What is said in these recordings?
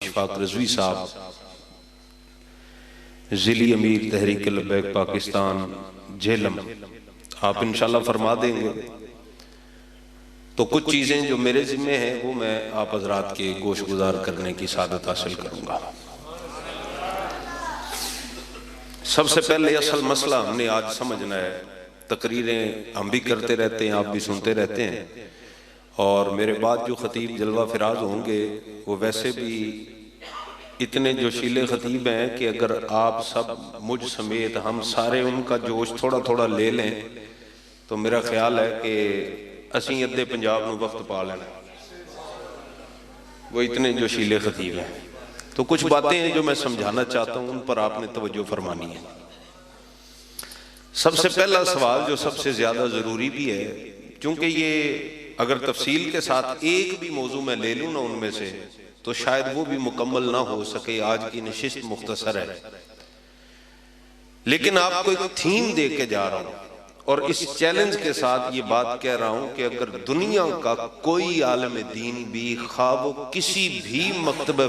इशफाक रज़वी साहब ज़िली अमीर तहरीक लब्बैक पाकिस्तान झेलम, आप इंशाल्लाह फरमा देंगे तो कुछ चीज़ें जो मेरे ज़िम्मे हैं वो मैं आप हज़रात के गोश गुजार करने की सादत हासिल करूँगा। सबसे पहले असल मसला हमने आज समझना है। तकरीरें हम भी करते रहते हैं, आप भी सुनते रहते हैं, और मेरे बाद जो खतीब जलवा फिराज होंगे वो वैसे भी इतने जोशीले खतीब हैं कि अगर आप सब मुझ समेत हम सारे उनका जोश थोड़ा थोड़ा ले लें तो मेरा ख्याल है कि असी अद्धे पंजाब में वक्त पा लेना। वो इतने जोशीले खतीब हैं। तो कुछ बातें हैं जो मैं समझाना चाहता हूं, उन पर आपने तवज्जो फरमानी है। सबसे पहला सवाल जो सबसे ज्यादा जरूरी भी है, क्योंकि ये अगर तफसील के साथ एक भी मौजू मैं ले लूं ना उनमें से तो शायद वो भी मुकम्मल ना हो सके। आज की नशिस्त मुख्तसर है, लेकिन आपको एक थीम दे के जा रहा हूं और इस चैलेंज के साथ ये बात कह रहा हूं कि अगर दुनिया का कोई आलम दीन भी ख्वाब किसी भी मकतब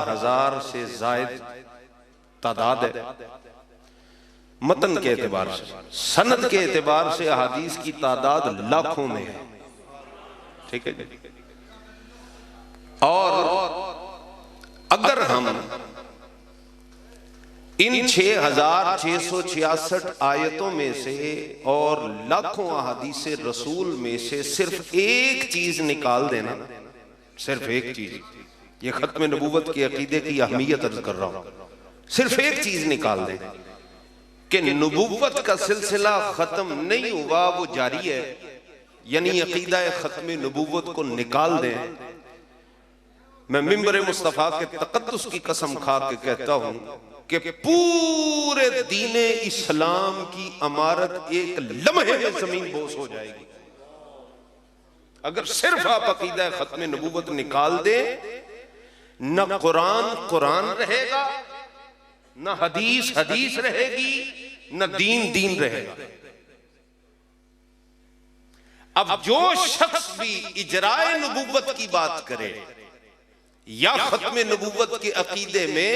हजार से जायद तादाद है। मतन के एतबार से, सनद के एतबार से अहादीस की तादाद लाखों में है। ठीक है। और अगर हम इन 6666 आयतों में से और लाखों अहादीस रसूल में से सिर्फ एक चीज निकाल देना, सिर्फ एक चीज, ये खत्म नबूवत के अकीदे की अहमियत अर्ज कर रहा हूं, सिर्फ एक चीज निकाल दें कि नबूवत का सिलसिला खत्म नहीं हुआ, वो जारी है, यानी अकीदा खत्म नबूवत को निकाल दें। मैं मिंबर मुस्तफा के तकद्दुस की कसम खा के कहता हूं कि पूरे दीने इस्लाम की इमारत एक लम्हे में जमीन बोस हो जाएगी अगर सिर्फ आप अकीदा खत्म नबूवत निकाल दें। न कुरान कुरान रहेगा, न हदीस हदीस रहेगी, न दीन दीन रहेगा। अब जो शख्स भी इजराए नबूवत की बात करे या खत्म नबूवत के अकीदे में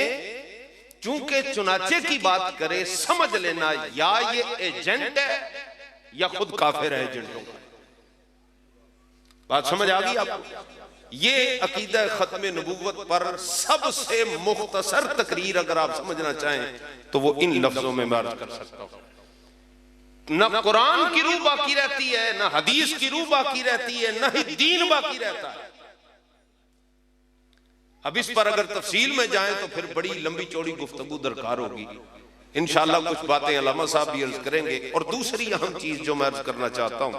चूंकि चुनाचे की बात करे, समझ लेना या ये एजेंट है या खुद काफिर है एजेंटों का। बात समझ आ गई आपको? ये अकीदा खत्म नबूवत पर सबसे मुख्तसर तकरीर अगर आप समझना चाहें तो वो इन लफ्जों में मैं अर्ज कर सकता हूं। न कुरान की रूह बाकी रहती है, न हदीस की रूह बाकी रहती है, न ही दीन बाकी रहता है। अब इस पर अगर तफसील में जाएं तो फिर बड़ी लंबी चौड़ी गुफ्तगू दरकार होगी। इंशाअल्लाह कुछ बातें अल्लामा साहब भी अर्ज करेंगे। और दूसरी अहम चीज जो मैं अर्ज करना चाहता हूं,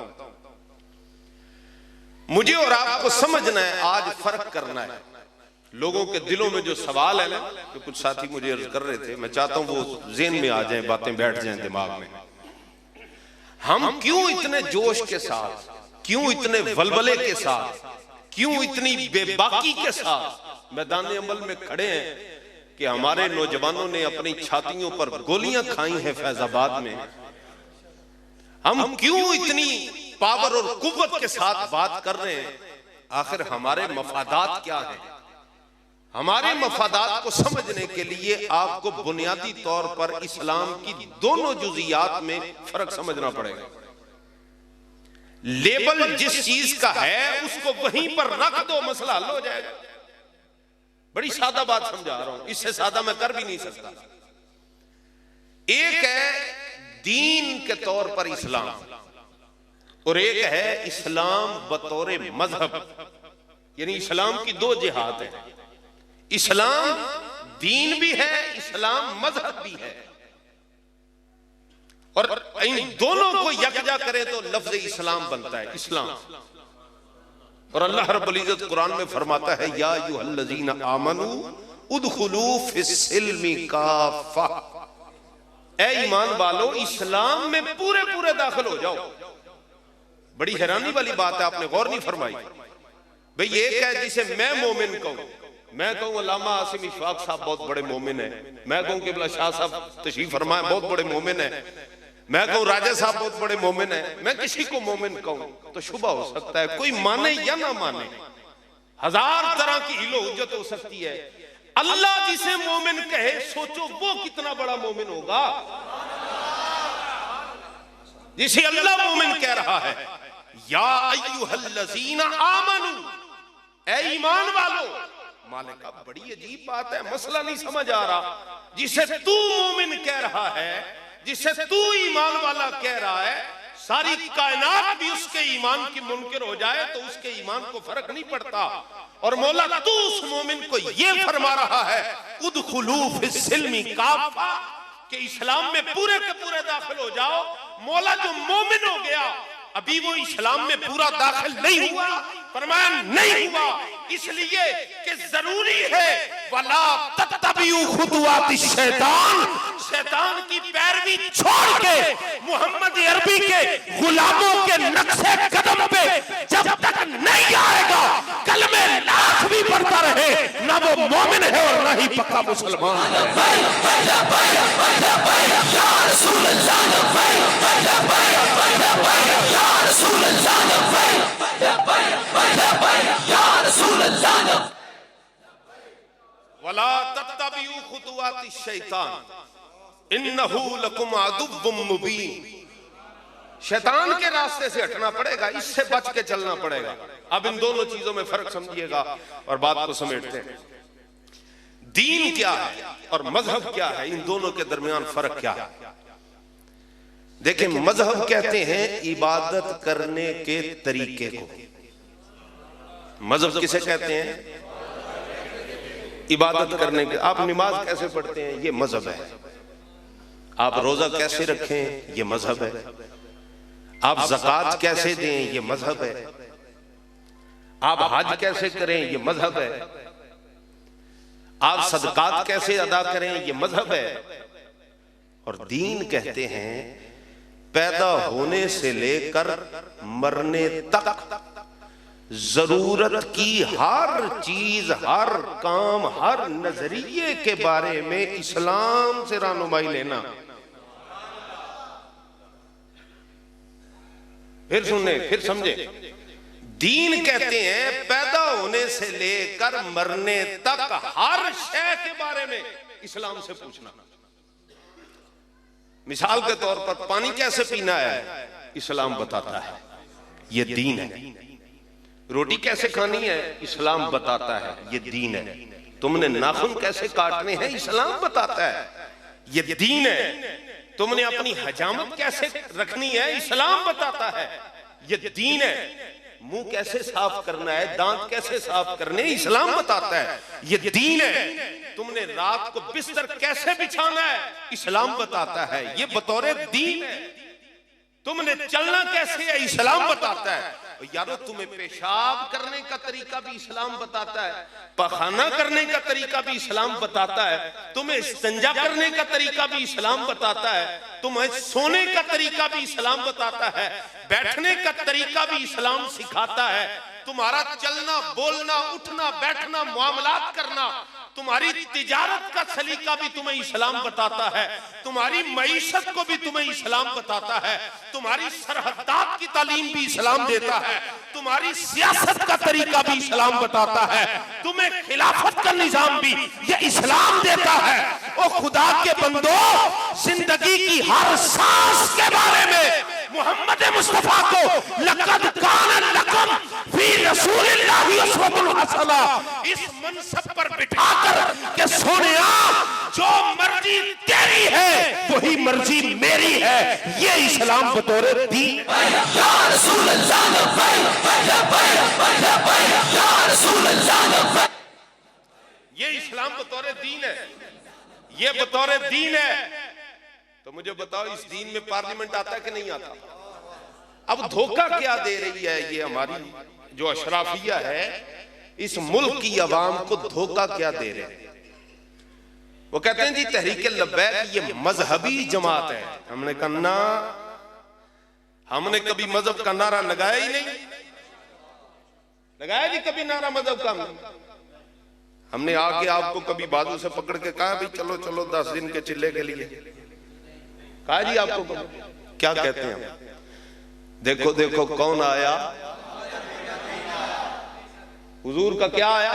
मुझे और आपको समझना है, आज फर्क करना है। लोगों के दिलों में जो सवाल है ना, तो कुछ साथी मुझे अर्ज कर रहे थे, मैं चाहता हूं वो ज़हन में आ जाए, बातें बैठ जाएं दिमाग में। हम क्यों इतने जोश के साथ, क्यों इतने वलवले के साथ, क्यों इतनी बेबाकी के साथ मैदान अमल में खड़े हैं कि हमारे नौजवानों ने अपनी छातियों पर गोलियां खाई हैं फैजाबाद में। हम क्यों इतनी पावर और कुव्वत के साथ बात कर रहे हैं? आखिर हमारे मफादात क्या हैं? हमारे मफादात को समझने के लिए आपको बुनियादी तौर पर इस्लाम की दोनों जुजियात में फर्क समझना पड़ेगा। लेबल जिस चीज का है उसको वहीं पर रख दो, मसला हल हो जाएगा। बड़ी सादा बात समझा रहा हूं, इससे सादा मैं कर भी नहीं सकता। एक है दीन के तौर पर इस्लाम और एक है इस्लाम बतौर मजहब, यानी इस्लाम की दो जिहाद है। इस्लाम दीन भी है, इस्लाम मजहब भी है, और इन दोनों को यकजा करे तो लफ्ज इस्लाम बनता है, इस्लाम। और अल्लाह रब्बुल इज्जत कुरान में फरमाता है, या अय्युहल्लज़ीना आमनू उदखुलू फिस्सिल्मि काफ़ा, ऐ ईमान वालो इस्लाम में पूरे पूरे दाखिल हो जाओ। बड़ी हैरानी वाली बात है, आपने गौर नहीं फरमाई। भाई एक है जिसे मैं मोमिन कहूं, मैं कहूं अल्लामा आसिम इशफाक साहब बहुत बड़े मोमिन है, मैं कहूं कि शाह साहब तशरीफ फरमाए बहुत बड़े मोमिन है, मैं कहूं राजा साहब बहुत बड़े मोमिन है, मैं किसी को मोमिन कहूं तो शुबा हो सकता है, कोई माने या ना माने, हजार तरह की हिलो हुज्जत हो सकती है। अल्लाह जिसे मोमिन कहे, सोचो वो कितना बड़ा मोमिन होगा। जिसे अल्लाह मोमिन कह रहा है, या अय्युहल्लज़ीना आमनू, ऐ ईमान वालो। मालिक का बड़ी अजीब बात है, मसला नहीं समझ आ रहा। जिसे तू मोमिन कह रहा है, जिसे तू ईमान वाला कह रहा है, सारी कायनात भी उसके ईमान की मुनकिर हो जाए तो उसके ईमान को फर्क नहीं पड़ता। और मौला तू उस मोमिन को ये फरमा रहा है, उदखुलू फिस्सिल्मि काफ़ा, कि इस्लाम में पूरे के पूरे दाखिल हो जाओ। मौला जो मोमिन हो गया अभी वो इस्लाम में पूरा दाखिल नहीं हुआ, फरमाया नहीं हुआ, इसलिए कि जरूरी है वला तत्तबिउ खुतुवाति शैतान, शैतान की पैरवी छोड़ के मोहम्मद अरबी के गुलामों के नक्शे कदम पे जब तक नहीं आएगा, कलमे लाख भी पढ़ता रहे, ना वो मोमिन है और ना ही पक्का मुसलमान। वला तत्तबिउ खुतुवाति शैतान इन्नहु लकुम अदुव्वुम मुबीन, शैतान के रास्ते से हटना पड़ेगा, इससे बच के चलना पड़ेगा। अब इन दोनों चीजों में फर्क समझिएगा और बात को समेटते हैं। दीन क्या है और मजहब क्या है, इन दोनों के दरमियान फर्क क्या है। देखिए, मजहब कहते हैं इबादत करने के तरीके को। मजहब किसे कहते हैं? इबादत करने के। आप नमाज कैसे पढ़ते हैं, ये मजहब है। आप रोजा कैसे रखें, ये मजहब है। आप ज़कात कैसे दें, ये मजहब है। आप हज कैसे करें, ये मजहब है। आप सदकात कैसे अदा करें, ये मजहब है। और दीन कहते हैं पैदा होने से लेकर मरने तक जरूरत की हर चीज, हर काम, हर नजरिए के बारे में इस्लाम से रहनुमाई लेना। फिर सुनने, फिर समझे। दीन कहते हैं पैदा होने से लेकर मरने तक हर शय के बारे में इस्लाम से पूछना। मिसाल के तौर पर पानी कैसे पीना है, इस्लाम बताता है, ये दीन है। रोटी कैसे खानी है, इस्लाम बताता है, ये दीन है। तुमने नाखून कैसे काटने हैं, इस्लाम बताता है, ये दीन है। तुमने अपनी हजामत कैसे रखनी है, इस्लाम बताता है, ये दीन है। मुंह कैसे साफ करना है, दांत कैसे साफ करने, इस्लाम बताता है, ये दीन है। तुमने रात को बिस्तर कैसे बिछाना है, इस्लाम बताता है, ये बतौर दीन है। तुमने चलना कैसे है, इस्लाम बताता है। यारो तुम्हें पेशाब करने का तरीका भी इस्लाम बताता है, पखाना करने का तरीका भी इस्लाम बताता है, तुम्हें इस्तिंजा करने का तरीका भी इस्लाम बताता है, तुम्हें सोने का तरीका भी इस्लाम बताता है, बैठने का तरीका भी इस्लाम सिखाता है। तुम्हारा चलना, बोलना, उठना, बैठना, मामलात करना, तुम्हारी तिजारत का सलीका भी तुम्हें इस्लाम बताता है, तुम्हारी मईशत को भी तुम्हें इस्लाम बताता है, तुम्हारी सरहदात की तालीम भी इस्लाम देता है, तुम्हारी सियासत का तरीका भी इस्लाम बताता है, तुम्हें खिलाफत का निजाम भी ये इस्लाम देता है। ओ खुदा के बंदो, जिंदगी की हर सांस के बारे में मोहम्मद मुस्तफा को लक़द कान लकुम फी रसूलिल्लाहि उसवतुन हसना इस मनसब पर बिठाकर के सोनिया जो मर्जी तेरी है वही मर्जी मेरी है, ये इस्लाम बतौर दीन। या रसूल अल्लाह या रसूल अल्लाह, ये इस्लाम बतौर दीन है, ये बतौर दीन है। तो मुझे बताओ इस दीन में पार्लियामेंट आता है कि नहीं आता? अब धोखा क्या दे रही है ये हमारी जो अशराफिया है, इस मुल्क की आवाम को धोखा क्या दे रहे हैं? वो कहते हैं जी तहरीक लब्बैक ये मजहबी जमात है। हमने कहा ना, हमने कभी मजहब का नारा लगाया ही नहीं, लगाया जी कभी नारा मजहब का? हमने आके आपको कभी बाजू से पकड़ के कहा भाई चलो चलो 10 दिन के चिल्ले के लिए? कहा जी आपको? क्या कहते हैं हम? देखो देखो कौन आया, हुजूर का क्या आया,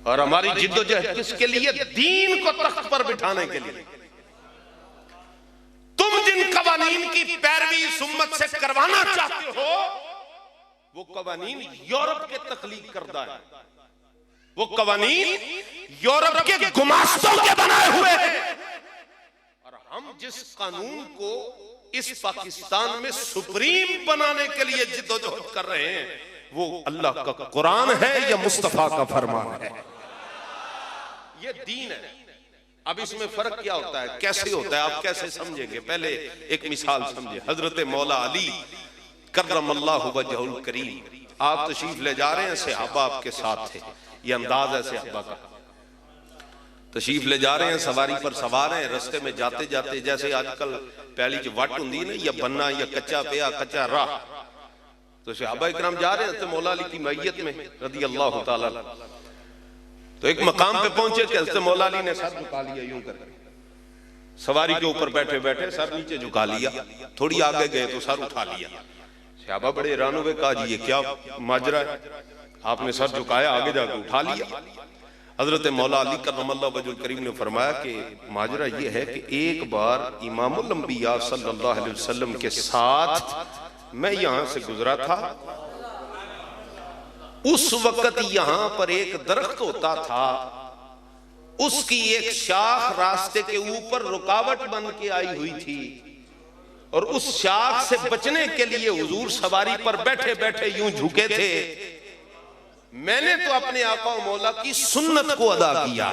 और हमारी जिद्दोजहद किसके लिए? दीन को तख्त पर बिठाने के लिए। तुम जिन कवानीन की पैरवी इस उम्मत से करवाना चाहते हो वो कवानीन यूरोप के तख्लीक करदा है, वो कवानीन यूरोप के गुमास्तों के बनाए हुए हैं। और हम जिस कानून को इस पाकिस्तान में सुप्रीम बनाने के लिए जिद्दोजहद कर रहे हैं वो अल्लाह का कुरान है या मुस्तफा का फरमान है, ये दीन है। अब इसमें फर्क क्या होता है, कैसे होता है, आप कैसे समझेंगे? पहले एक मिसाल समझे। हजरत मौला अली करमल्लाहु वजहुल करीम, आप तशरीफ ले जा रहे हैं, सहाबा आपके साथ थे, ये अंदाज है सहाबा का। तशरीफ ले जा रहे हैं, सवारी पर सवार हैं, रस्ते में जाते जाते जैसे आजकल पहली जो वट होंदी है ना, या बन्ना या कच्चा पेया कच्चा राह, तो सहाबा इकराम जा रहे हैं तो मौला अली की मैयत में रदी अल्लाह ताला। तो एक मकाम पे पहुंचे कि हज़रत मौला अली ने सर झुका लिया यूं करके, सवारी के ऊपर बैठे बैठे सर नीचे झुका लिया, थोड़ी आगे गए तो सर उठा लिया। सहाबा बड़े हैरान हुए, कहा जी ये क्या माजरा है, आपने सर झुकाया आगे जाकर उठा लिया। हजरत मौला अली करमल्लाहु वजहुल करीम ने फरमाया कि माजरा ये है कि एक बार इमामुल अंबिया सल्लल्लाहु अलैहि वसल्लम के साथ मैं यहां से गुजरा था, उस वक्त यहां पर एक दरख्त होता था, उसकी एक शाख रास्ते के ऊपर रुकावट बन के आई हुई थी, और उस शाख से बचने के लिए हुजूर सवारी पर बैठे बैठे यूं झुके थे। मैंने तो अपने आका मौला की सुन्नत को अदा किया,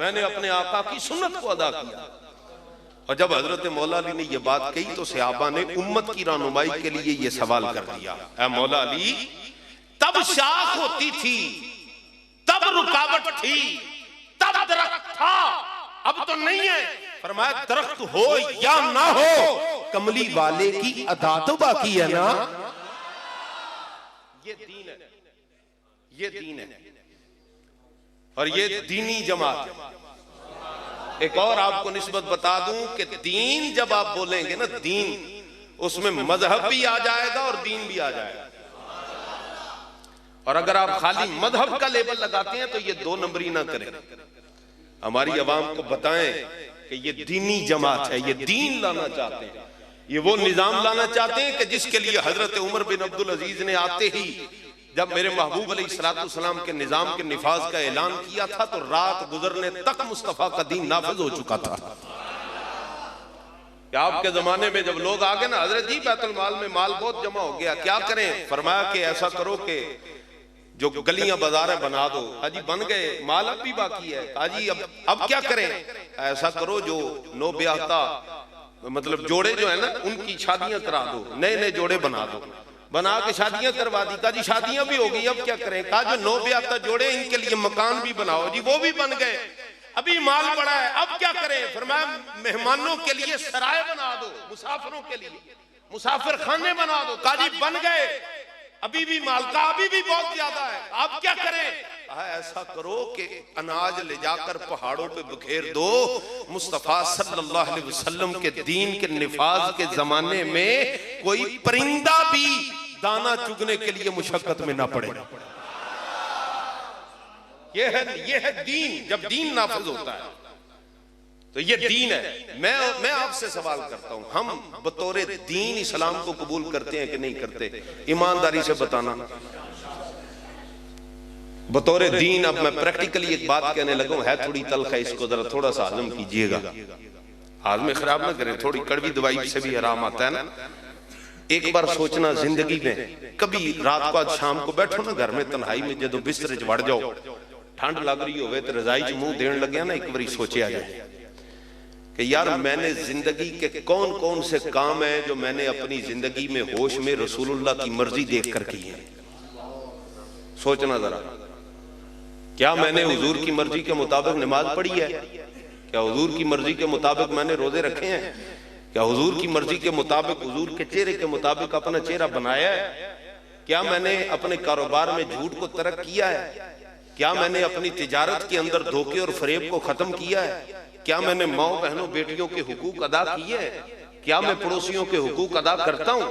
मैंने अपने आका की सुन्नत को अदा किया। और जब हजरत मौला अली ने यह बात कही तो सहाबा ने उम्मत की रहनुमाई के लिए यह सवाल कर दिया, ऐ मौला अली तब शाख होती थी, तब रुकावट थी, तब दरख्त था, अब तो नहीं है। फरमाया दरख्त हो या ना हो, कमली वाले की अदा तो बाकी है ना। ये दीन है, ये दीन है, और ये दीनी जमात है। एक और आपको निस्बत बता दूं कि दीन जब आप बोलेंगे ना, दीन उसमें मजहब भी आ जाएगा और दीन भी आ जाएगा। और अगर आप खाली मजहब का लेबल लगाते हैं तो ये 2 नंबरी ना करें। हमारी आवाम को बताएं कि ये दीनी जमात है, ये दीन लाना चाहते हैं, ये वो निजाम लाना चाहते हैं कि जिसके लिए हजरत उमर बिन अब्दुल अजीज ने आते ही जब मेरे महबूब अलैहिस्सलाम के निजाम के निफाज का ऐलान किया था तो रात गुजरने तक मुस्तफा का दीन नाफिज हो चुका था। क्या आपके जमाने में जब लोग आ गए ना, हजरत जी बैतुल माल में माल बहुत जमा हो गया, क्या करें? फरमाया कि ऐसा करो कि जो गलियां बाजारें बना दो। हाजी बन गए, माल अब भी बाकी है। हाजी अब क्या करें? ऐसा करो जो नो ब्याहता मतलब जोड़े जो है ना उनकी शादियां करा दो, नए नए जोड़े बना दो, बना के शादियां करवा दी। कहा जी शादियां भी हो गई, अब क्या करें? कहा जो 9 ब्याहता जोड़े इनके लिए मकान भी बनाओ। जी वो भी बन गए, अभी माल पड़ा है, अब क्या करें? फरमाया मेहमानों के लिए सराय बना दो, मुसाफिरों के लिए मुसाफिर खाने बना दो। कहा जी बन गए, अभी भी माल का अभी भी बहुत ज्यादा है, अब क्या करें? ऐसा करो कि अनाज ले जाकर पहाड़ों पे बिखेर दो। मुस्तफा सल्लल्लाहु अलैहि वसल्लम के दीन के निफाज के जमाने में कोई परिंदा भी दाना चुगने के लिए मुशक्कत में ना पड़े। ये है दीन। जब दीन नाफिज होता है तो ये दीन है। मैं आपसे सवाल करता हूं, हम बतौरे दीन इस्लाम को कबूल करते हैं कि नहीं करते? ईमानदारी से बताना बतौरे दीन। अब मैं प्रैक्टिकली एक बात कहने लगा हूं, है थोड़ी तल्ख है, इसको जरा थोड़ा सा हजम कीजिएगा, हाजमे खराब ना करें। थोड़ी कड़वी दवाई से भी आराम आता है ना। एक बार सोचना जिंदगी में, कभी रात को आज शाम को बैठो ना घर में तन्हाई में, जो बिस्तर च वड़ जाओ, ठंड लग रही हो तो रजाई च मुंह देने लगे ना, एक बार सोचा जाए कि यार मैंने जिंदगी के कौन कौन से काम है जो मैंने अपनी जिंदगी में होश में रसूलुल्लाह की मर्जी देख कर की है। सोचना जरा, क्या मैंने हुजूर की मर्जी के मुताबिक नमाज पढ़ी है? क्या हुजूर की मर्जी के मुताबिक मैंने रोजे रखे हैं? क्या हुजूर की मर्जी के मुताबिक, हुजूर के चेहरे के मुताबिक अपना चेहरा बनाया है? क्या मैंने अपने कारोबार में झूठ को तर्क किया है? क्या मैंने अपनी तिजारत के अंदर धोखे और फरेब को खत्म किया है? क्या मैंने माओ बहनों बेटियों के हुकूक अदा किए हैं? क्या मैं पड़ोसियों के हुकूक अदा करता हूँ?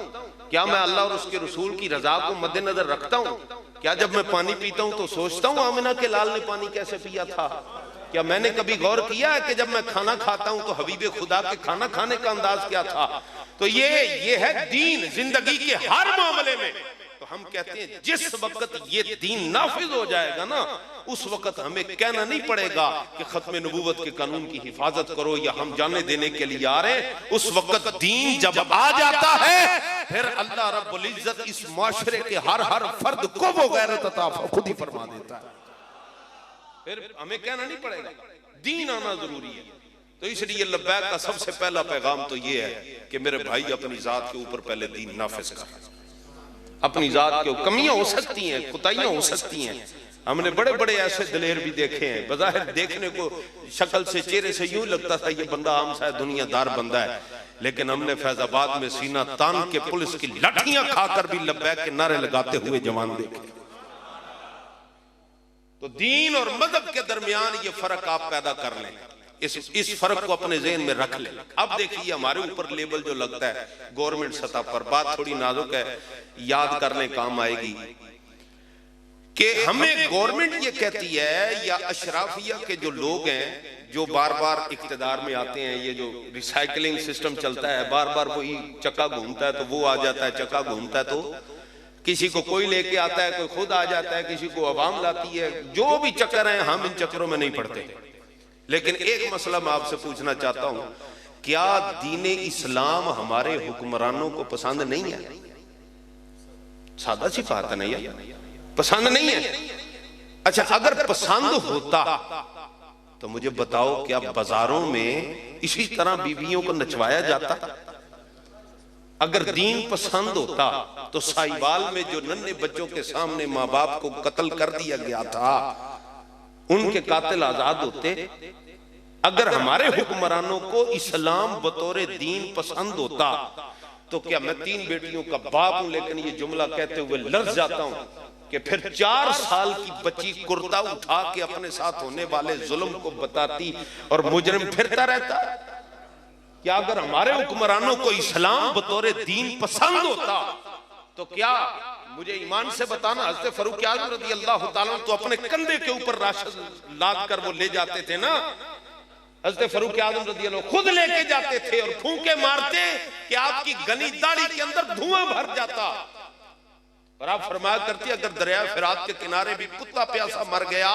क्या मैं अल्लाह और उसके रसूल की रजा को मद्देनजर रखता हूँ? क्या जब मैं पानी पीता हूँ तो सोचता हूँ आमिना के लाल ने पानी कैसे पिया था? क्या मैंने कभी गौर किया है कि जब मैं खाना खाता हूँ तो हबीबे खुदा के खाना खाने का अंदाज क्या था? तो ये है दीन जिंदगी के हर मामले में। तो हम कहते हैं जिस वक्त ये दीन नाफिज हो जाएगा ना, उस वक्त हमें कहना नहीं पड़ेगा कि खत्म नबूवत के कानून की हिफाजत करो या हम जाने देने के लिए आ रहे हैं। उस वक्त दीन जब आ जाता है, फिर अल्लाह रब्बुल इज्जत इस माशरे के हर फर्द को वो गैरत अता खुद ही फरमा देता है। फिर हमें कहना नहीं पड़ेगा, दीन आना जरूरी है। तो इसलिए लब्बैक का सबसे पहला पैगाम तो ये है कि मेरे भाई अपनी जात के ऊपर पहले दीन नाफिज कर। अपनी जात के कमियां हो सकती हैं, कुताहियां हो सकती हैं। हमने बड़े बड़े ऐसे दिलेर भी देखे हैं, बज़ाहिर देखने को शक्ल से चेहरे से यूं लगता था ये बंदा आम सा दुनियादार बंदा है, लेकिन हमने फैजाबाद में सीना तान के पुलिस की लाठियां खाकर भी लब्बैक के नारे लगाते हुए जवान देखे। तो दीन और मजहब के दरमियान ये फर्क आप पैदा कर लें, इस फर्क को अपने ज़हन में रख लें। अब देखिए हमारे ऊपर लेबल जो लगता है गवर्नमेंट सतह पर, बात थोड़ी नाजुक है, याद करने काम आएगी कि हमें गवर्नमेंट ये कहती है या अशराफिया के जो लोग हैं जो बार बार इख्तिदार में आते हैं, ये जो रिसाइकलिंग सिस्टम चलता है, बार बार वही चक्का घूमता है तो वो आ जाता है, चक्का घूमता है तो किसी को कोई लेके आता है, कोई खुद आ जाता है, किसी को अवाम लाती है। जो भी चक्कर है हम इन चक्करों में नहीं पड़ते। लेकिन एक मसला मैं आपसे पूछना चाहता हूं, क्या दीन इस्लाम हमारे हुक्मरानों को पसंद नहीं है? सादा सी बात है, नहीं है, पसंद नहीं है। अच्छा अगर पसंद होता तो मुझे बताओ, क्या बाजारों में इसी तरह बीवियों को नचवाया जाता? अगर दीन पसंद होता तो साहिवाल में जो नन्हे बच्चों के सामने माँ बाप को कत्ल कर दिया गया था, उनके कातिल आजाद होते। अगर हमारे हुक्मरानों को इस्लाम बतौरे दीन पसंद होता तो क्या, मैं 3 बेटियों का बाप हूं लेकिन ये जुमला कहते हुए लर्ज जाता हूं कि फिर 4 साल की बच्ची कुर्ता उठा के अपने साथ होने वाले जुल्म को बताती और मुजरिम फिरता रहता। क्या अगर हमारे हुक्मरानों को इस्लाम बतौरे दीन पसंद होता तो क्या, मुझे ईमान से बताना, हज़रत फारूक आज़म रज़ी अल्लाह तआला तो अपने कंधे के ऊपर राशन लाद कर वो ले जाते थे ना, हज़रत फारूक आज़म रज़ी अल्लाह खुद लेके जाते थे और फूंके मारते कि आपकी गनी दाढ़ी के अंदर धुआं भर जाता। और आप फरमाया करती, अगर दरिया फिरात के किनारे भी कुत्ता प्यासा मर गया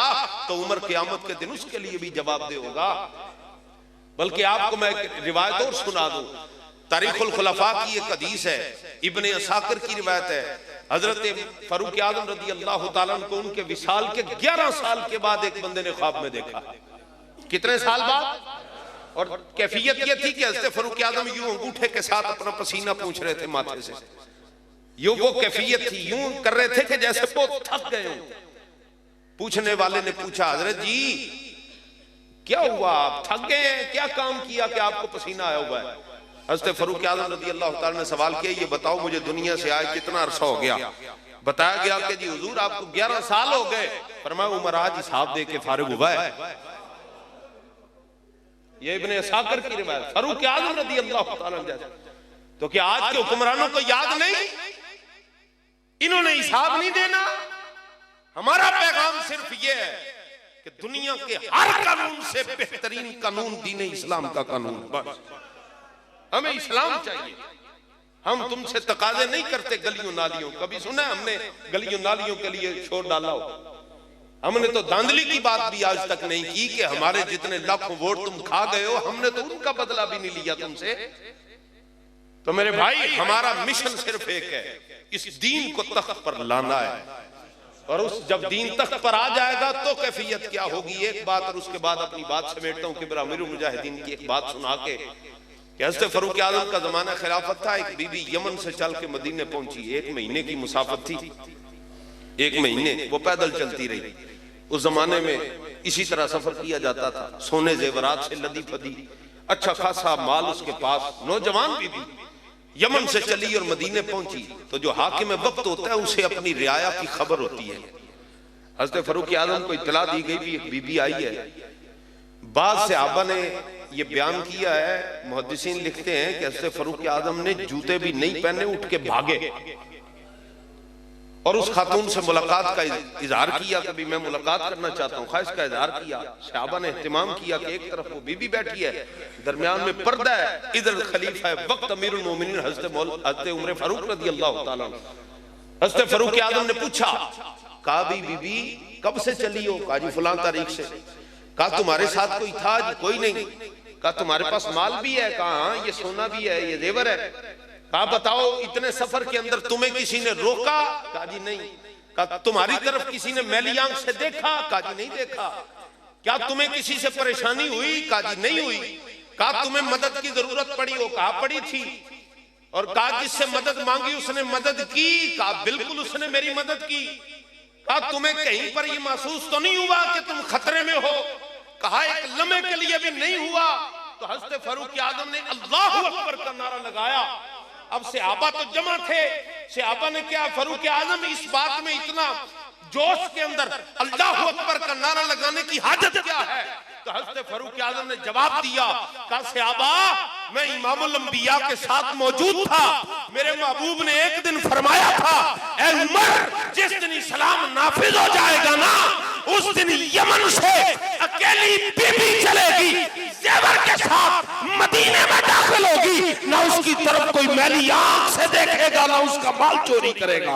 तो उमर क़यामत के दिन उसके लिए भी जवाबदेह होगा। बल्कि आपको मैं रिवायत और सुना दूं, तारीखुल खुलफा की एक हदीस है, इब्ने असाकिर की रिवायत है, हजरत फारूक आज़म रज़ी अल्लाह तआला को उनके विसाल के 11 साल के बाद एक बंदे ने ख्वाब में देखा। कितने साल बाद? और कैफियत ये थी कि हजरत फारूक आज़म यूं अंगूठे के साथ अपना पसीना पूछ रहे थे माथे से, यूं वो कैफियत थी, यूं कर रहे थे कि जैसे वो थक गए हों। पूछने वाले ने पूछा, हजरत जी क्या हुआ, आप थक गए हैं, क्या काम किया कि आपको पसीना आया हुआ है? हज़रत फारूक आज़म रज़ी अल्लाह तआला ने सवाल किया, ये बताओ मुझे दुनिया से आए कितना अरसा हो गया? बताया गया कि जी हुजूर आपको 11 साल हो गए। फरमाया उमर आज हिसाब दे के फारिग हुआ है। ये इब्ने असाकिर की रिवायत, फारूक आज़म रज़ी अल्लाह तआला जैसे। तो क्या आज के हुक्मरानों को याद नहीं, इन्होंने हिसाब नहीं देना? हमारा पैगाम सिर्फ ये है कि दुनिया के हर कानून से बेहतरीन कानून दीन इस्लाम का कानून। बस हमें इस्लाम चाहिए। हम तुमसे तकाजे नहीं करते गलियों नालियों। कभी सुना है हमने गलियों नालियों के लिए छोड़ डाला हो? हमने तो धांधली की बात भी आज तक नहीं की कि हमारे जितने लाखों वोट तुम खा गए हो, हमने तो उनका बदला भी नहीं लिया तुमसे। तो मेरे भाई हमारा मिशन सिर्फ एक है, इस दीन को तख्त पर लाना है। और उस जब दीन तख्त पर आ जाएगा तो कैफियत क्या होगी। एक बात और उसके बाद अपनी बात समेटता हूं कि अमीरुल मुजाहिदीन की एक बात सुना के कि हज़रत फारूक आज़म का जमाना खिलाफत था। एक बीबी यमन से चल के मदीने पहुंची। 1 महीने की मुसाफत थी, 1 महीने वो पैदल चलती रही। उस जमाने में इसी तरह सफर किया जाता था, सोने जेवरात से लदी फदी, अच्छा खासा माल उसके पास। नौजवान बीबी यमन से चली और मदीने पहुंची। तो जो हाकिम वक्त होता है उसे अपनी रियाया की खबर होती है। हज़रत फारूक आज़म को इत्तला दी गई भी एक बीबी आई है। बाद सहाबा ने ये बयान किया है, मुहद्दिसीन लिखते हैं कि हज़रत फारूक आज़म ने जूते भी नहीं पहने, उठ के भागे और उस खातून से मुलाकात का इजहार किया कि मैं मुलाकात करना चाहता हूँ, ख्वाहिश का इजहार किया। सहाबा ने एहतिमाम किया कि एक तरफ वो बीबी बैठी है, दरमियान में पर्दा है, इधर खलीफा है वक्त अमीरुल मोमिनीन हज़रत उमर फारूक रज़ी अल्लाह ताला अन्हु। हज़रत फारूक आज़म ने पूछा, कहा भी बीबी कब से चली हो? कहा जी फलां तारीख से। कहा तुम्हारे साथ कोई था? कोई नहीं। कहा तुम्हारे पास माल भी है? कहा हाँ, ये सोना भी है, ये जेवर है। कहा बताओ इतने सफर के अंदर तुम्हें किसी ने रोका? कहा जी नहीं। कहा तुम्हारी तरफ किसी ने मैली आंख से देखा? कहा जी नहीं देखा। क्या तुम्हें किसी से परेशानी हुई? कहा जी नहीं हुई। कहा तुम्हें मदद की जरूरत पड़ी हो? कहा पड़ी थी। और कहा जिससे मदद मांगी उसने मदद की? कहा बिल्कुल उसने मेरी मदद की। कहा तुम्हें कहीं पर ये महसूस तो नहीं हुआ कि तुम खतरे में हो? कहा एक लम्हे के लिए भी नहीं हुआ। तो हज़रत फारूक आज़म ने अल्लाहु अकबर का नारा लगाया। अब सहाबा तो जमा थे। सहाबा ने क्या, फारूक आज़म इस बात में इतना जोश के अंदर अल्लाहु अकबर का नारा लगाने की हाजत क्या है? तो हज़रत फारूक आज़म ने जवाब दिया, कहा सहाबा मैं इमामुल अंबिया के साथ मौजूद था। मेरे महबूब ने एक दिन फरमाया था, ऐ उमर जिस दिन इस्लाम नाफिज हो जाएगा ना, उस दिन यमन से अकेली बीबी चलेगी, जेवर के साथ मदीने में दाखिल होगी, ना उसकी तरफ कोई मैली आंख से देखेगा, ना उसका माल चोरी करेगा।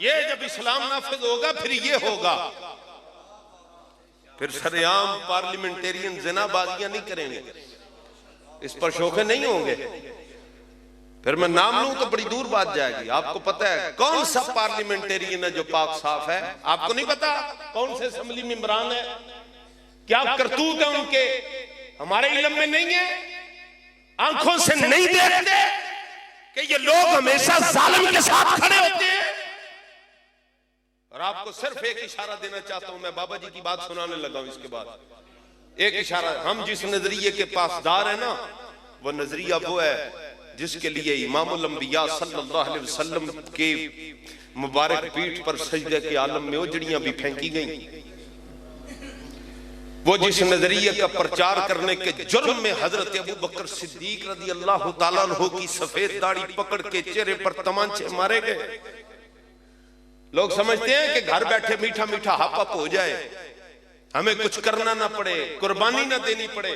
ये जब इस्लाम नाफिज होगा फिर ये होगा। फिर सरेआम पार्लियामेंटेरियन जिनाबाजियां नहीं करेंगे, इस पर शोखे नहीं होंगे। फिर मैं नाम लूं तो बड़ी दूर बात जाएगी। आपको पता है कौन सा पार्लियामेंटेरियन है जो पाक साफ है? आपको नहीं पता कौन से असेंबली मेंबरान है, क्या करतूत है उनके? हमारे इल्म में नहीं है, आंखों से नहीं देखते कि ये लोग हमेशा जालिम के साथ खड़े होते हैं। और आपको सिर्फ एक इशारा देना चाहता हूं, मैं बाबा जी की बात सुनाने लगा हूं। इसके बाद एक इशारा, हम जिस नजरिए के पासदार है ना, वो नजरिया वो है जिसके लिए इमामुल अंबिया सल्लल्लाहु अलैहि वसल्लम के मुबारक पीठ पर सजदे के आलम में ओजड़ियां भी फेंकी गईं। वो जिस नजरिए का प्रचार करने के जुर्म में हजरत अबू बकर सिद्दीक रज़ी अल्लाह ताला अन्हु की सफेद दाढ़ी पकड़ के चेहरे पर तमांचे मारे गए। लोग समझते हैं कि घर बैठे मीठा मीठा हापअप हो जाए, हमें कुछ करना ना पड़े, कुर्बानी ना देनी पड़े।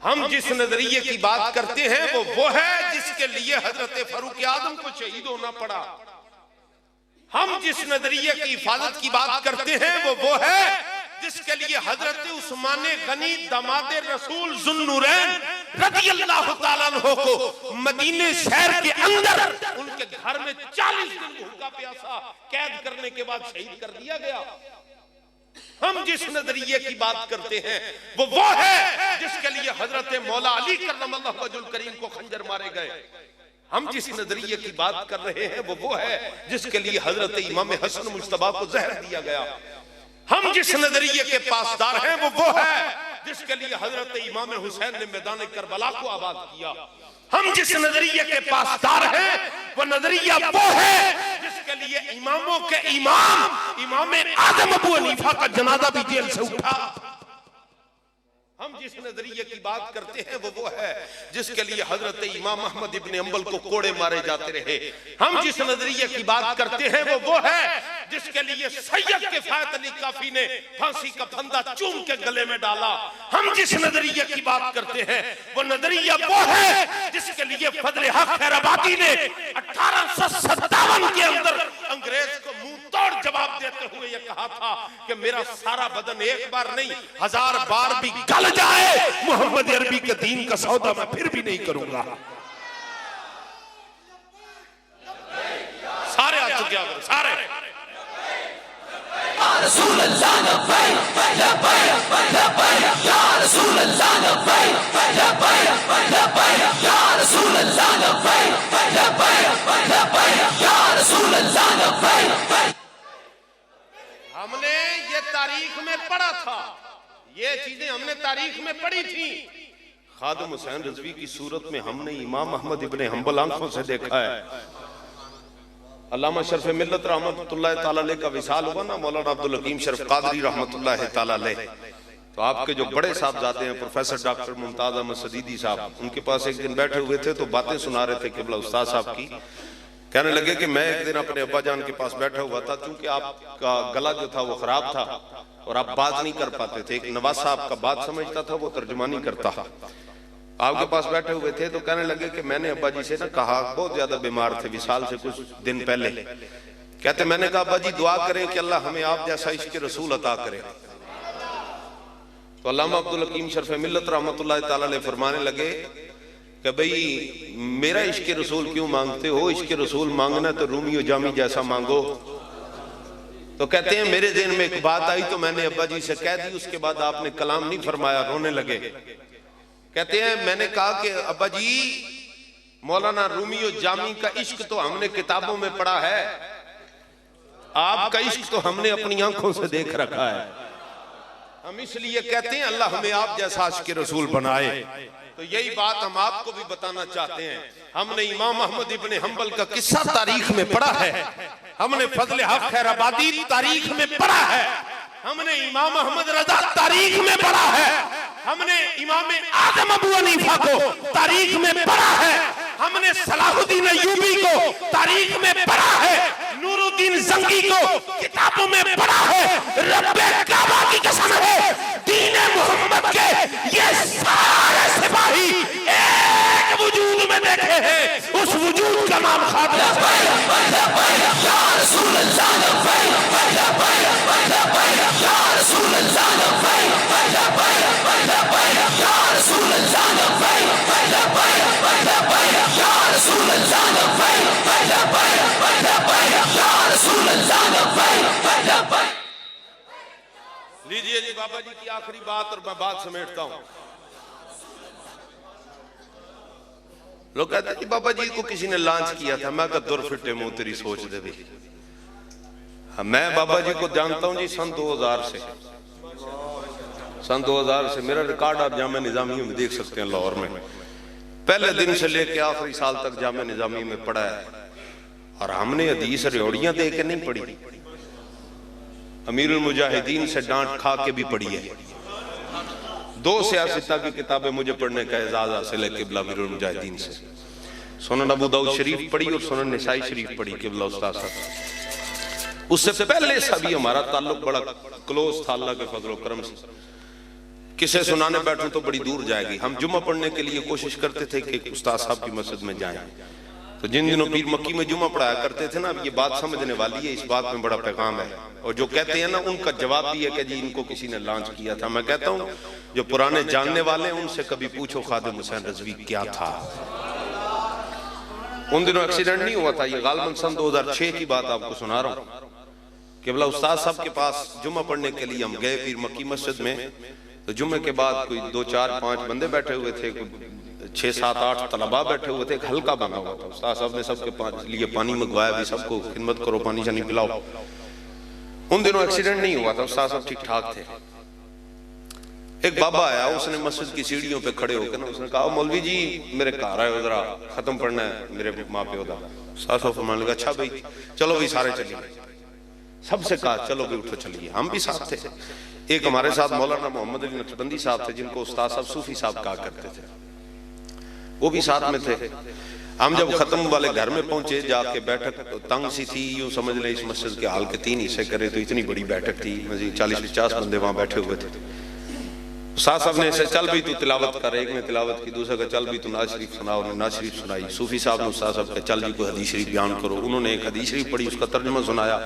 हम जिस नजरिए की बात करते हैं वो है जिसके लिए हजरत फारूक आज़म को शहीद होना पड़ा। हम जिस नजरिए की हिफाजत की बात करते हैं वो है जिसके लिए हजरत उस्मान गनी दामाद रसूल ज़ुन्नुरैन रज़ी अल्लाह ताला अन्हु को मदीने शहर के अंदर उनके घर में 40 दिन भूखा प्यासा कैद करने के बाद शहीद कर दिया गया। हम जिस नजरिए की बात करते हैं वो है जिसके लिए हजरत मौला अली कर्रमल्लाहु वजहुल करीम को खंजर मारे गए। हम जिस नजरिए की बात कर रहे हैं वो है जिसके लिए हजरत इमाम हसन मुज्तबा को जहर दिया गया। हम जिस नजरिए के पासदार हैं वो है जिसके लिए हजरत इमाम हुसैन ने मैदान करबला को आबाद किया। हम जिस नजरिए के पासदार हैं वो नजरिया वो है जिसके लिए लिए इमामों के इमाम इमाम आजम अबू हनीफा का जनाजा भी जेल से उठा। हम जिस नजरिए की बात करते हैं वो है जिसके लिए हजरत इमाम अहमद इब्ने अंबल को कोड़े मारे जाते रहे। हम जिस नजरिए की बात करते हैं वो है जिसके लिए सैयद किफायत अली काफी ने फांसी का फंदा चूम के गले में डाला। हम जिस नजरिए की बात करते हैं वो नजरिया वो है जिसके लिए फजल हक खैराबादी ने 1857 के अंदर अंग्रेज को मुंह तोड़ जवाब देते हुए ये कहा था कि मेरा सारा बदन एक बार नहीं 1000 बार भी गल जाए मोहम्मद अरबी के दीन का सौदा मैं फिर भी नहीं करूंगा। सारे आ चुके हैं सारे। रसूल अल्लाह लब्बैक लब्बैक लब्बैक या रसूल अल्लाह लब्बैक लब्बैक लब्बैक या रसूल अल्लाह लब्बैक लब्बैक लब्बैक या रसूल अल्लाह लब्बैक। हमने ये तारीख में पढ़ा था, ये चीजें हमने तारीख में पढ़ी थी। खादिम हुसैन रिजवी की सूरत में हमने इमाम अहमद इब्ने हंबल आंखों से देखा है। अल्लामा शरफ मिल्लत रहमतुल्लाह ताला अलैह का विसाल हुआ ना, मौलाना अब्दुल हकीम शरीफ कादरी रहमतुल्लाह ताला अलैह, तो आपके जो बड़े साहबजादे हैं प्रोफेसर डॉक्टर मुमताज अहमद सदीदी साहब, उनके पास एक दिन बैठे हुए थे तो बातें सुना रहे थे किबला उस्ताद साहब की। कहने लगे कि मैं एक दिन अपने अब्बा जान के पास बैठा हुआ था, चूंकि आपका गला जो था वो खराब था और आप बात नहीं कर पाते थे। एक नवाज साहब का बात समझता था, वो तर्जुमानी करता था। आपके पास बैठे हुए थे तो कहने लगे कि मैंने अब्बा जी से ना कहा, बहुत ज्यादा बीमार थे विसाल से कुछ दिन पहले, कहते मैंने कहा अब्बा जी दुआ करें कि अल्लाह हमें आप जैसा इश्क रसूल अता करे। तो अल्लामा अब्दुल हकीम शरीफ मिल्लत रहमतुल्लाह ताला अलैह फरमाने लगे कि भाई मेरा इश्क रसूल क्यों मांगते हो, इश्क रसूल मांगना तो रूमी जामी जैसा मांगो। तो कहते हैं मेरे ज़हन में एक बात आई तो मैंने अब्बा जी से कह दी, उसके बाद आपने कलाम नहीं फरमाया, रोने लगे। कहते हैं मैंने कहा कि अब्बा जी मौलाना रूमी और जामी का इश्क तो हमने किताबों में पढ़ा है, आपका इश्क तो हमने अपनी आंखों से देख रखा है। हम इसलिए कहते हैं अल्लाह हमें आप जैसा इश्क रसूल बनाए। तो यही बात हम आपको भी बताना चाहते हैं। हमने इमाम अहमद इब्ने हंबल का किस्सा तारीख में पढ़ा है, हमने फजल हक खैराबादी तारीख में पढ़ा है, हमने इमाम अहमद रजा तारीख में पढ़ा है, हमने इमाम आजम अबू हनीफा को तारीख में पढ़ा है, हमने सलाहुद्दीन अय्यूबी को तारीख में पढ़ा है, नूरुद्दीन जंगी को किताबों में पढ़ा है। रब्बे काबा की कसम है, दीन मोहम्मद के ये सारे सिपाही एक वजूद में देखे हैं, उस वजूद का नाम खादिम या रसूल अल्लाह या रसूल अल्लाह या रसूल अल्लाह। लीजिए जी बाबा जी की आखिरी बात और मैं बात समेटता हूं। लोग कहते हैं कि बाबा जी को किसी ने लॉन्च किया था, मैं कहा दुर फिटे मुंह तेरी सोच दे भी। मैं बाबा जी को जानता हूं जी सन 2000 से, सन 2000 से मेरा रिकॉर्ड आप जामे निजामियों में देख सकते हैं लाहौर में, पहले दिन से लेके आखिरी साल तक जामे निजामी में पढ़ा है। और हमने हदीस रेवड़ियां दे के नहीं पढ़ी, अमीरुल मुजाहिदीन से डांट खा के भी पढ़ी है। 2 सियासता की किताबें मुझे पढ़ने का एजाज हासिल है किबला अमीरुल मुजाहिदीन से। सुनन अबू दाऊद शरीफ पढ़ी और सुनन निसाई शरीफ पढ़ी किबला उस्ताद साहब। उससे पहले सभी हमारा ताल्लुक बड़ा क्लोज था अल्लाह के फजल करम से। किसे सुनाने बैठूं तो बड़ी दूर जाएगी। हम जुम्मा पढ़ने के लिए कोशिश करते थे कि उस्ताद साहब की मस्जिद में जाएं, तो जिन दिनों पीर मक्की में जुम्मा पढ़ाया करते थे ना, अब ये बात समझने वाली है, इस बात में बड़ा पैगाम है। और जो कहते हैं ना उनका जवाब भी है कि जी इनको किसी ने लॉन्च किया था। मैं कहता हूं जो पुराने जानने वाले हैं उनसे कभी पूछो खादिम हुसैन रिजवी क्या था। उन दिनों एक्सीडेंट नहीं हुआ था, ये गालबन सन 2006 की बात आपको सुना रहा हूँ। केवल उस्ताद साहब के पास जुम्मा पढ़ने के लिए हम गए पीर मक्की मस्जिद में, तो जुम्मे के बाद कोई 2, 4, 5 बंदे बैठे हुए थे, 6, 7, 8 तलबा बैठे हुए थे, एक हल्का बना हुआ था। उस्ताद साहब ने सबके लिए पानी मंगवाया भी, सबको खिदमत करो, पानी शानी पिलाओ। उन दिनों एक्सीडेंट नहीं हुआ था, उस्ताद साहब ठीक ठाक थे। एक बाबा आया, उसने मस्जिद की सीढ़ियों पे खड़े होकर ना उसने कहा मौलवी जी मेरे घर आए जरा खत्म पढ़ना है मेरे माँ प्यो का। साथ फरमान लगा अच्छा भाई चलो भाई सारे चलिए। सबसे कहा चलो भाई उठो चलिए। हम भी साथ थे। एक हमारे साथ मौलाना मोहम्मद अली नक्शबंदी साहब थे जिनको उस्ताद साहब सूफी साहब कहा करते थे, वो भी साथ में थे। हम जब खत्म वाले घर में पहुंचे जाके बैठक तंग सी थी, यूं समझ लें इस मस्जिद के हाल के 3 हिस्से करे तो इतनी बड़ी बैठक थी, 40-50 बंदे वहां बैठे हुए थे। साहब ने ऐसे चल भी तू तिलावत कर, एक ने तिलावत की, दूसरा का चल भी तू नाज शरीफ सुना, उन्होंने नाज शरीफ सुनाई। सूफी साहब ने उस्ताद साहब का चल जी कोई हदीस शरीफ बयान करो, उन्होंने एक हदीस शरीफ पढ़ी उसका तर्जुमा सुनाया।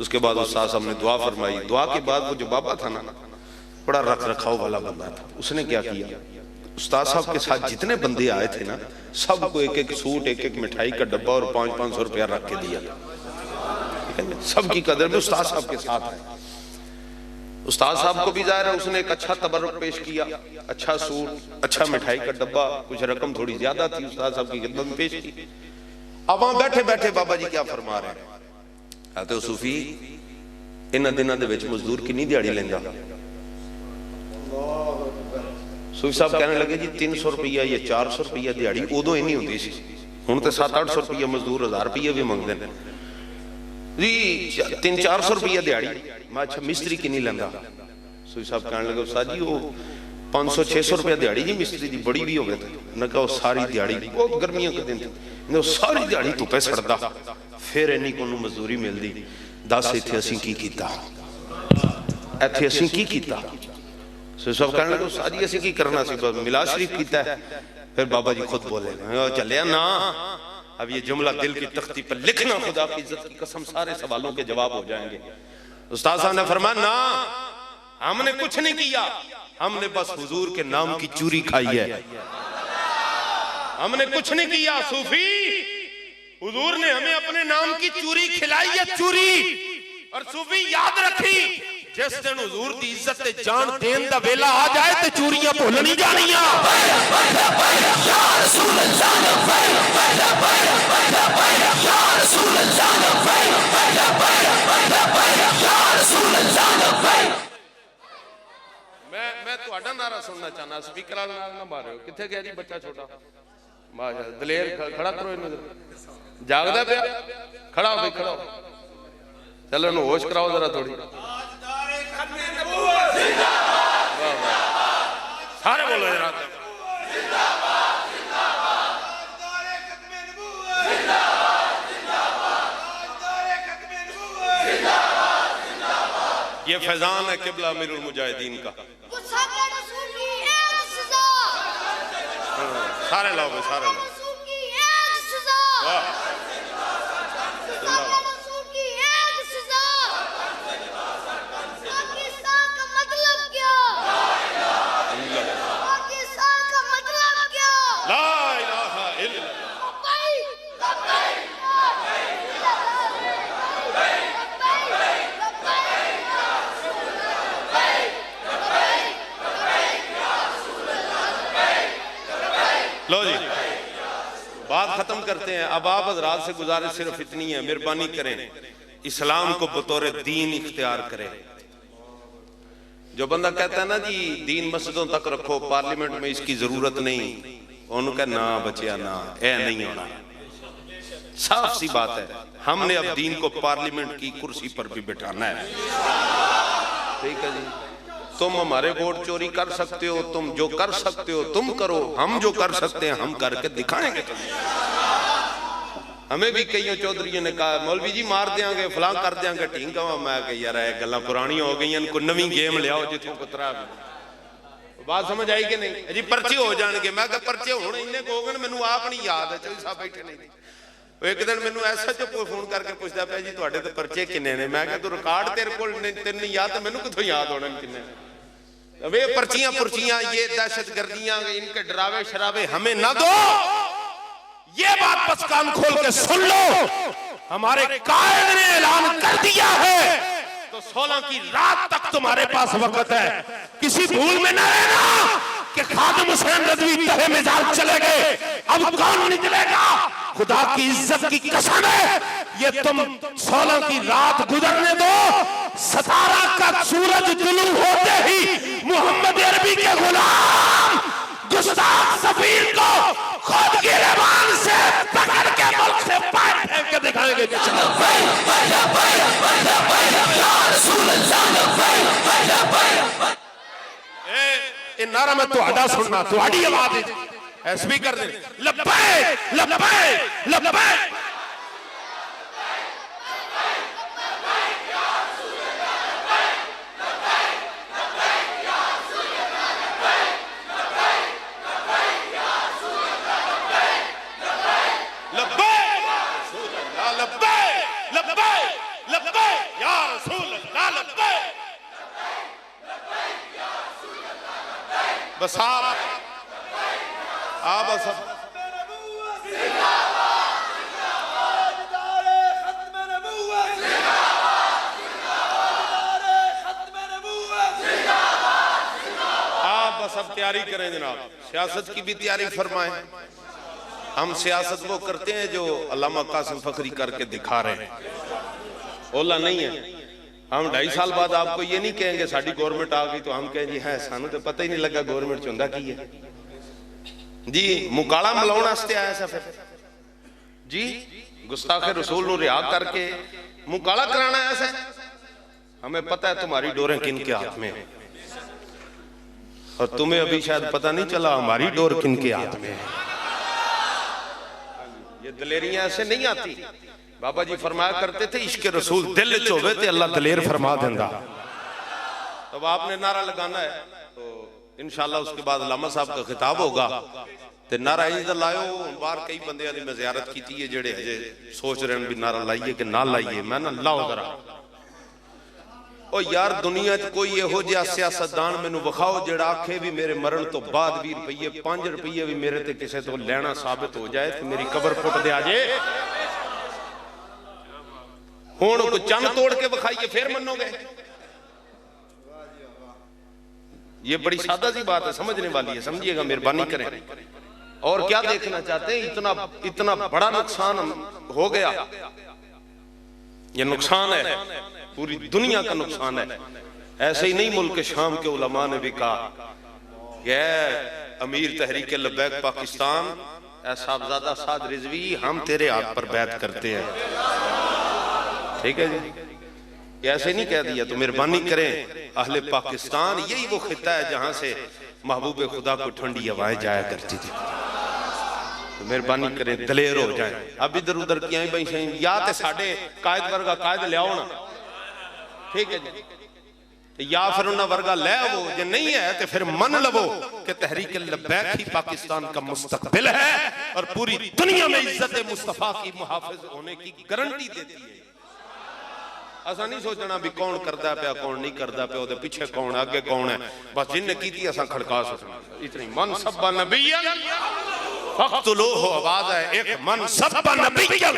उसके बाद उस्ताद साहब ने दुआ फरमाई। दुआ के बाद वो जो बाबा था ना बड़ा रख रखाव वाला बंदा था, उसने क्या किया उस्ताद साहब के साथ जितने बंदे आए थे ना सबको एक एक सूट एक एक मिठाई का डब्बा और 500-500 रुपया रख के दिया। सबकी कदर में उस्ताद साहब के साथ है। उस्ताद साहब को भी जाहिर है उसने एक अच्छा तबर्रुक पेश किया, अच्छा सूट, अच्छा मिठाई का डब्बा, कुछ रकम थोड़ी ज्यादा थी उस्ताद साहब की खिदमत में पेश की। अब वहां बैठे बैठे बाबा जी क्या फरमा रहे हैं, कहते हो सूफी इन्हां दिनां दे विच मजदूर कितनी दिहाड़ी लेंदा? सूफी साहब कहने लगे जी 300 रुपया या 400 रुपया दिहाड़ी उदों इन्नी होंदी सी, हुण ते 700-800 रुपया मजदूर 1000 रुपया भी मंगदे ने जी। 300-400 रुपया दिहाड़ी। मैं अच्छा मिस्त्री कितनी लेंदा? सूफी साहब कहने लगे उस्ताद जी वो 500-600 रुपया दिहाड़ी जी मिस्त्री दी, बड़ी भी होवे ना कहो सारी दिहाड़ी, बहुत गर्मियों के दिन थे सारी दिहाड़ी धुप्पे सड़दा फिर इन्नी कोनू मजदूरी मिलदी। दस इत्थे असीं की कीता, इत्थे असीं की कीता? सब कहने लगे उस्ताद जी असीं की करना सी, बस मिलाद शरीफ कीता है। फिर बाबा जी खुद बोले चलिया ना, अब ये जुमला दिल की तख्ती पर लिखना, खुदा की इज्जत की कसम सारे सवालों के जवाब हो जाएंगे। उस्ताद साहब ने फरमाया ना हमने कुछ नहीं किया, हमने बस हुजूर के नाम की चूरी खाई है, हमने कुछ नहीं किया। सूफी हुजूर ने हमें अपने नाम की चूरी खिलाई है, चूरी। और सूफी याद रखी जिस दिन हुजूर दी इज्जत ते जान देन दा वेला आ जाए ते चूरियां भुल नहीं जानियां। या रसूल अल्लाह या रसूल अल्लाह। मैं ਤੁਹਾਡਾ नारा सुनना चाहना, स्पीकर वाला नारा ना मारियो। किथे गया जी बच्चा छोटा? माशा दलेर खड़ा करो इन्हें, जागदा पिया, खड़ा हो भाई खड़ा हो, चलो इन्हें होश कराओ जरा थोड़ी। सारे बोलो जरा ये फैजान है किबला अमीरुल मुजाहिदीन का। सारे लाओ भाई सारे लाओ। लो जी बात खत्म करते हैं। अब आप हजरात से गुजारिश सिर्फ इतनी है, मेहरबानी करें इस्लाम को बतौर दीन इख्तियार करें। जो बंदा कहता है ना जी दीन मस्जिदों तक रखो, पार्लियामेंट में इसकी जरूरत नहीं, उनका ना बचिया ना, ऐ नहीं होना। साफ सी बात है, हमने अब दीन को पार्लियामेंट की कुर्सी पर भी बिठाना है। ठीक है जी, तुम हमारे वोट चोरी कर सकते हो, तुम जो कर सकते हो तुम करो, हम जो कर सकते हैं हम करके दिखाएंगे। हमें भी कई चौधरियों ने कहा मौलवी जी मार देंगे फलां कर देंगे ठीक है। मैं कही यार गल्लां पुरानियां हो गई, कोई नवी गेम लियाओ जिथों कुतरा। बात समझ आई कि नहीं जी? पर्चे हो जाएंगे। मैं कहा पर्चे हुण इन्ने हो गए मैनू आप नहीं याद है, चौधरी साहब बैठे नहीं। एक दिन मैनू ऐसा जो फोन करके पूछता पाया जी तुहाडे ते पर्चे किन्ने ने? मैं कहा तू रिकॉर्ड तेरे कोल तेन नहीं याद, मैनू किथों याद होना किन्ने? वे पर्चियां पुर्चियां ये दहशतगर्दियां इनके डरावे शरावे हमें ना दो। ये बात बस कान खोल के सुन लो, हमारे कायद ने ऐलान कर दिया है तो 16 की रात तक तुम्हारे पास वक्त है। किसी भूल में न रहना कि खादिम हुसैन रज़वी तहे मिजाज चले गए, अब कौन निकलेगा? खुदा की इज्जत की कसम है, ये तुम 16 की रात गुजरने दो, 17 का सूरज तुलू होते ही मोहम्मद अरबी के गुलाम गुस्ताख सफीर को खुद गिरबान से पकड़ के मुल्क से बाहर फेंक के दिखाएंगे। ये नारा मैं तुहाडा सुनना, तुहाडी आवाज स्पीकर दे लब्बैक लब्बैक लब्बैक। बस आप बस अब तैयारी करें जनाब, सियासत की भी तैयारी फरमाएं। हम सियासत वो करते हैं जो अल्लामा कासिम फखरी करके दिखा रहे हैं, ओला नहीं है। हम 2.5 साल बाद आपको ये नहीं कहेंगे साड़ी गवर्नमेंट आ गई तो हम कहें जी है सानू तो पता ही नहीं लगा गवर्नमेंट चुंदा की है जी। मुकाला मिलाउण वास्ते आया सा फिर जी, गुस्ताखे रसूल नूं रिहा करके मुकाला कराना आया सा। हमें पता है तुम्हारी डोरें किन के हाथ में है, और तुम्हें अभी शायद पता नहीं चला हमारी डोर किन के हाथ में है। ये दलेरियां ऐसे नहीं आती। बाबा जी फरमाया करते थे इश्क रसूल दिल च होवे ते अल्लाह दलेर फरमा देंदा। तब आपने नारा लगाना है, तो इंशाल्लाह उसके बाद अल्लामा साहब का खिताब होगा ते नारा इधर लायो। बाहर कई बंदे दी मैं ज़ियारत कीती है जेड़े हजे सोच रहे हैं भी नारा लाइए कि ना लाइए। मैं ना लाओ जरा। ओ यार दुनिया च कोई इहो जिहा सियासतदान मैनू विखाओ जेड़ा आखे भी मेरे मरण तो बाद 20 रुपये 5 रुपये भी मेरे ते किसी तो लेना साबित हो जाए तो मेरी कबर फुट दे आ जाए। हुण को चंद तोड़ के विखाइए फिर मनोगे। ये बड़ी सादा सी बात है, समझने वाली है, समझिएगा, मेहरबानी करें। और क्या देखना चाहते हैं? इतना बड़ा नुकसान हो गया। ये नुकसान है, पूरी दुनिया का नुकसान है। ऐसे ही नहीं मुल्क शाम के उलमा ने भी कहा, ये अमीर तहरीक लब्बैक पाकिस्तान साहबजादा साद रिजवी, हम तेरे हाथ पर बैत करते हैं। ठीक है जी, ऐसे नहीं कह दिया तो मेहरबानी करें। अहले पाकिस्तान यही वो खिता है जहां से महबूब खुदा को ठंडी हवाएं जाया करती थी। तो मेहरबानी करें दलेर हो जाए। अब इधर उधर किया भाई या तो साडे कायद वर्गा कायद लियाओ ना, ठीक है जी, या फिर उन्हें वर्गा ले आवो, जे नहीं है तो फिर मन लवो कि तहरीक लब्बैक ही पाकिस्तान का मुस्तकबिल है और पूरी दुनिया में इज्जत मुस्तफा की मुहाफिज होने की गारंटी देती है। असा नहीं सोचना भी कौन करता पाया कौन नहीं करता पाया, ओदे पीछे कौन आगे कौन है, बस जिन्हें की असा खड़का सकना। इतनी मन सब्बा नबिय्यन फक़्तुलूहु, आवाज है एक मन सब्बा नबिय्यन